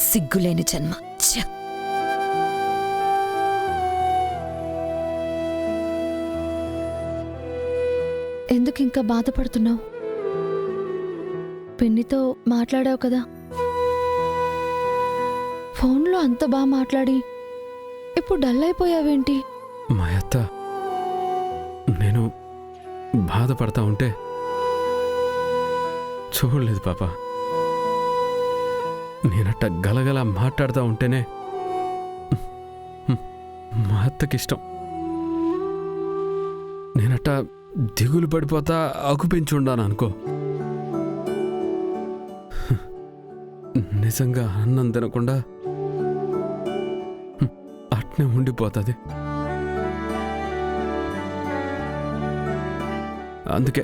సిగ్గులేని జన్మ. ఛ! ఎందుకు ఇంకా బాధపడుతున్నావు? పిన్నితో మాట్లాడావు కదా, ఫోన్లో అంత బాగా మాట్లాడి ఇప్పుడు డల్ అయిపోయావేంటి? మా అత్త నేను బాధపడతా ఉంటే చూడలేదు పాప. నేనట్ట గలగల మాట్లాడుతూ ఉంటేనే మా అత్తకిష్టం. నేనట్ట దిగులు పడిపోతా అగుపించుండాను అనుకో, నిజంగా అన్నం తినకుండా అట్నే ఉండిపోతుంది. అందుకే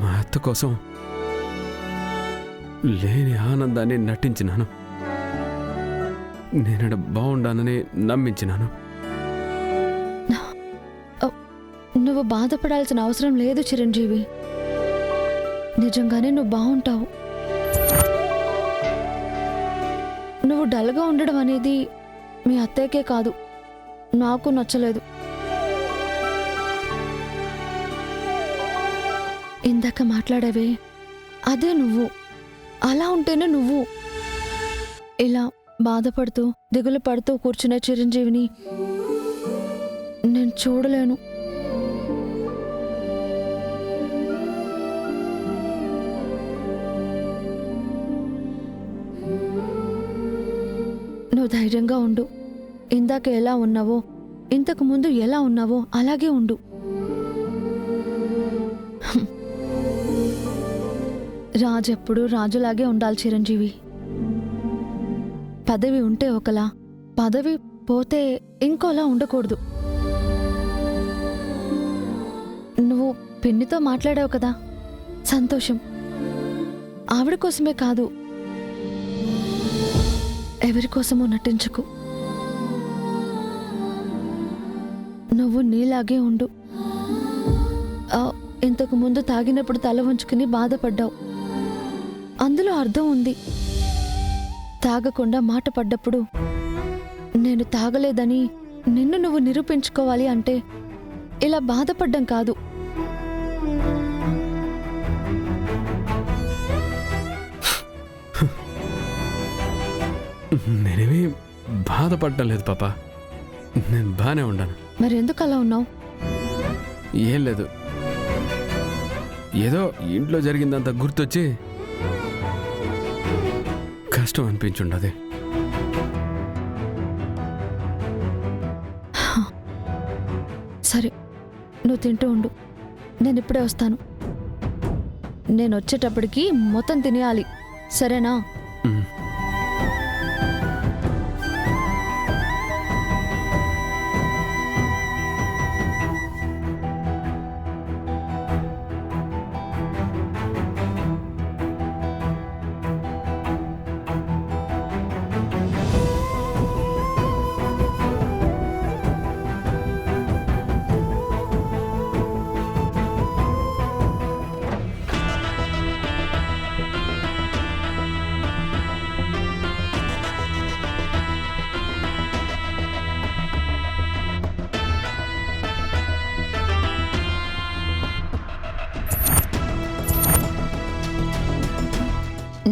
మా అత్త కోసం లేని ఆనందాన్ని నటించినాను. నేను బాగుండానని నమ్మించినాను. నువ్వు బాధపడాల్సిన అవసరం లేదు చిరంజీవి. నిజంగానే నువ్వు బాగుంటావు. నువ్వు డల్గా ఉండడం అనేది మీ అత్తయ్యకే కాదు, నాకు నచ్చలేదు. ఇందాక మాట్లాడావే అదే నువ్వు. అలా ఉంటేనే నువ్వు. ఇలా బాధపడుతూ దిగులు పడుతూ కూర్చునే చిరంజీవిని నేను చూడలేను. నువ్వు ధైర్యంగా ఉండు. ఇందాక ఎలా ఉన్నావో, ఇంతకు ముందు ఎలా ఉన్నావో అలాగే ఉండు. రాజెప్పుడు రాజులాగే ఉండాలి చిరంజీవి. పదవి ఉంటే ఒకలా, పదవి పోతే ఇంకోలా ఉండకూడదు. నువ్వు పిన్నితో మాట్లాడావు కదా, సంతోషం. ఆవిడ కోసమే కాదు, ఎవరి కోసమో నటించకు. నువ్వు నీలాగే ఉండు. ఇంతకు ముందు తాగినప్పుడు తల వంచుకుని బాధపడ్డావు, అందులో అర్థం ఉంది. తాగకుండా మాట పడ్డప్పుడు నేను తాగలేదని నిన్ను నువ్వు నిరూపించుకోవాలి అంటే ఇలా బాధపడ్డం కాదు. నేనేమీ బాధపడటం లేదు పాప, నేను బాగానే ఉన్నాను. మరెందుకు అలా ఉన్నావు? ఏం లేదు, ఏదో ఇంట్లో జరిగిందంత గుర్తొచ్చి కష్టం అనిపించుండదు. సరే, నువ్వు తింటూ ఉండు, నేను ఇప్పుడే వస్తాను. నేను వచ్చేటప్పటికి మొత్తం తినేయాలి, సరేనా?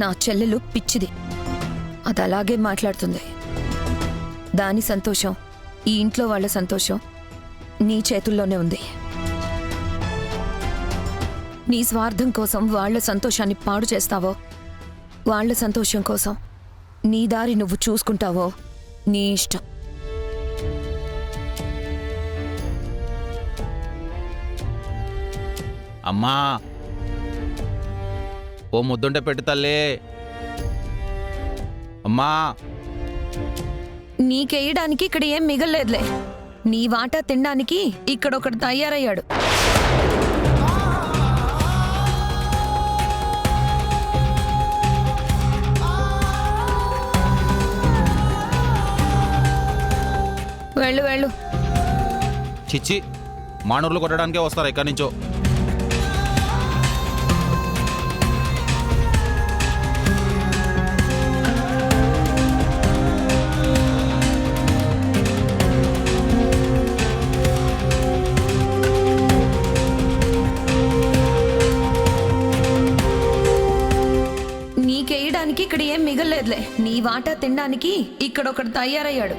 నా చెల్లెలు పిచ్చిది, అది అలాగే మాట్లాడుతుంది. దాని సంతోషం, ఈ ఇంట్లో వాళ్ళ సంతోషం నీ చేతుల్లోనే ఉంది. నీ స్వార్థం కోసం వాళ్ళ సంతోషాన్ని పాడు చేస్తావో, వాళ్ళ సంతోషం కోసం నీ దారి నువ్వు చూసుకుంటావో నీ ఇష్టం. అమ్మా, ఓ ముద్దుంటే పెట్టు తల్లి. అమ్మా, నీకేయడానికి ఇక్కడ ఏం మిగల్లేదులే. నీ వాటా తినడానికి ఇక్కడొకడు తయారయ్యాడు. వెళ్ళు వెళ్ళు. చిచ్చి, మానూర్లు కొట్టడానికే వస్తారా ఇక్కడి నుంచో? తినడానికి ఇక్కడ ఏం మిగల్లేదులే. నీ వాటా తినడానికి ఇక్కడ ఒకడు తయారయ్యాడు.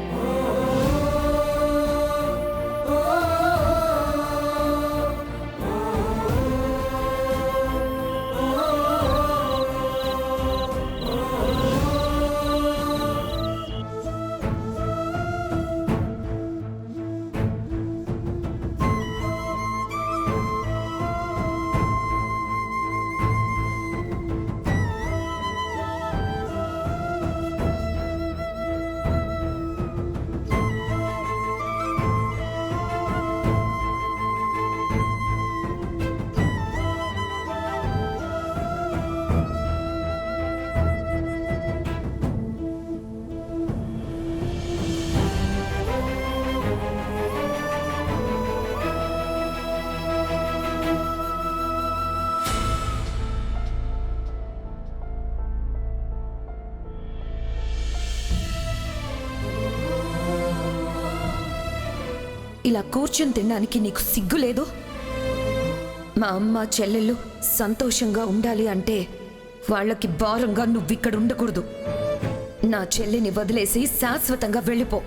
ఇలా కూర్చుని తినడానికి నీకు సిగ్గు లేదు? మా అమ్మ చెల్లెళ్ళు సంతోషంగా ఉండాలి అంటే వాళ్ళకి భారంగా నువ్విక్కడ ఉండకూడదు. నా చెల్లిని వదిలేసి శాశ్వతంగా వెళ్ళిపో.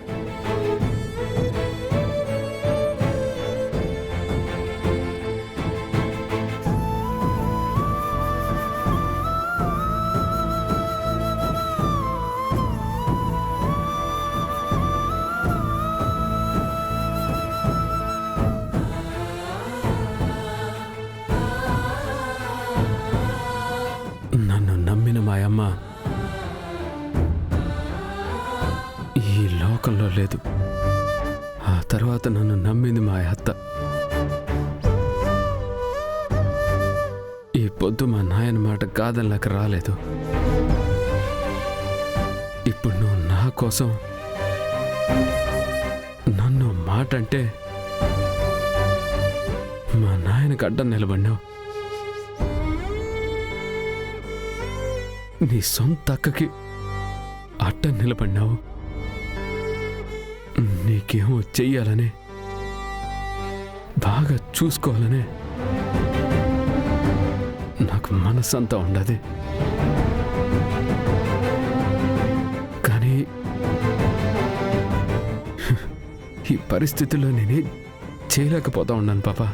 నన్ను నమ్మిన మా అమ్మ ఈ లోకంలో లేదు. ఆ తర్వాత నన్ను నమ్మింది మా అత్త. ఈ పొద్దు మా నాయన మాట కాదనలేక రాలేదు. ఇప్పుడు నువ్వు నా కోసం నన్ను మాట అంటే మా నాయనకు అడ్డం నిలబడినావు. నీ సొంత అక్కకి అడ్డం నిలబడినావు. నీకేమో చెయ్యాలనే, బాగా చూసుకోవాలనే నాకు మనసంతా ఉండదు. కానీ ఈ పరిస్థితుల్లో నేనే చేయలేకపోతా ఉన్నాను పాపా.